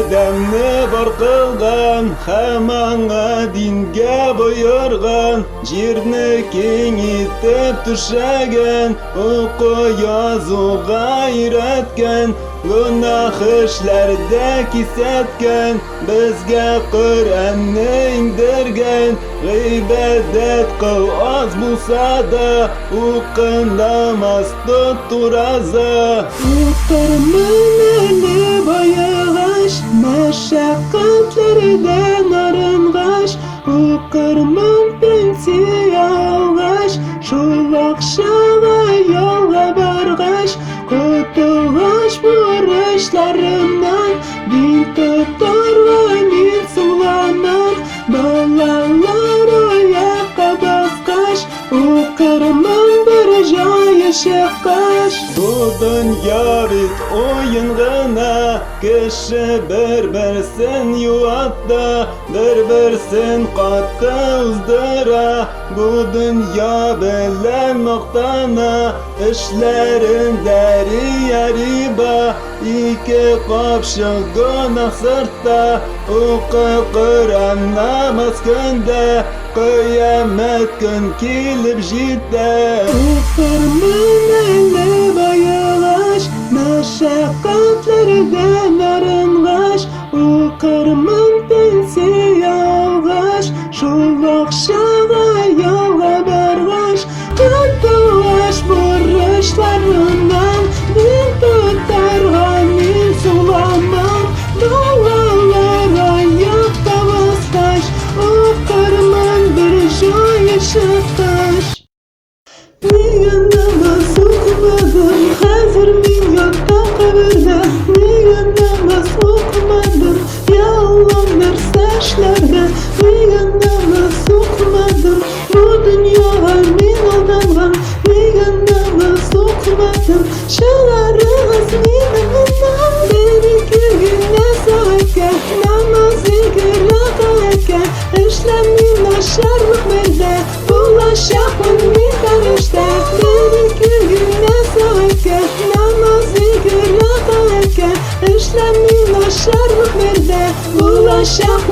Bedemni bor qilgan, hammaga dinga buyurgan, yerni kengitib tushagan, o'qi yozuga o'rgatgan, gunoh ishlarda kesatgan, bizga Qur'onni indirgan. G'iybat qil oz bo'lsa-da, o'qi namoz tut turaza. O'qirmanni boyag'ash, mashaqqatlardan arang'ash, o'qirman pensiya olg'ash, shul oqshomga yo'lga borg'ash, qutulg'ash bo'rishlarimdan, din tutarga men sug'laman, bolalar oyoqqa bosqash, o'qirman bir joy shiqqash. Bu dunyo bit o'ying'ina, kishi bir-birsin yuvatda, bir-birsin qatta uzdira. Bu dunyo bilan maqtana, ishlarinda riba, ikki qopshiq gunoh sirtda, o'qi Qur'on namoz kunda, qiyomat kun kelib jetdi. O'qirmanni boyag'ash, mashaqqatlardan arang'ash, o'qirman pensiya olg'ash, shul oqshomga yo'lga borg'ash, qutulg'ash bo'rishlarimdan, din tutarga men sug'laman, bolalar oyoqqa bosqash, o'qirman bir joy shiqqash. Nega namoz o'qimadim, hozir men yotda qabrda, nega namoz o'qimadim, ya Alloh narsa ishlarda, nega namoz o'qimadim, bu dunyoga men aldangan, nega namoz o'qimadim, shalaringiz meni minam, berikligini so'raka, namoziga raqaka, ishlaring nasharlik berdi, bo'lashaqman men farishta, berikligini so'raka, namoziga raqaka, ishlaring nasharlik berdi, bo'lashaqman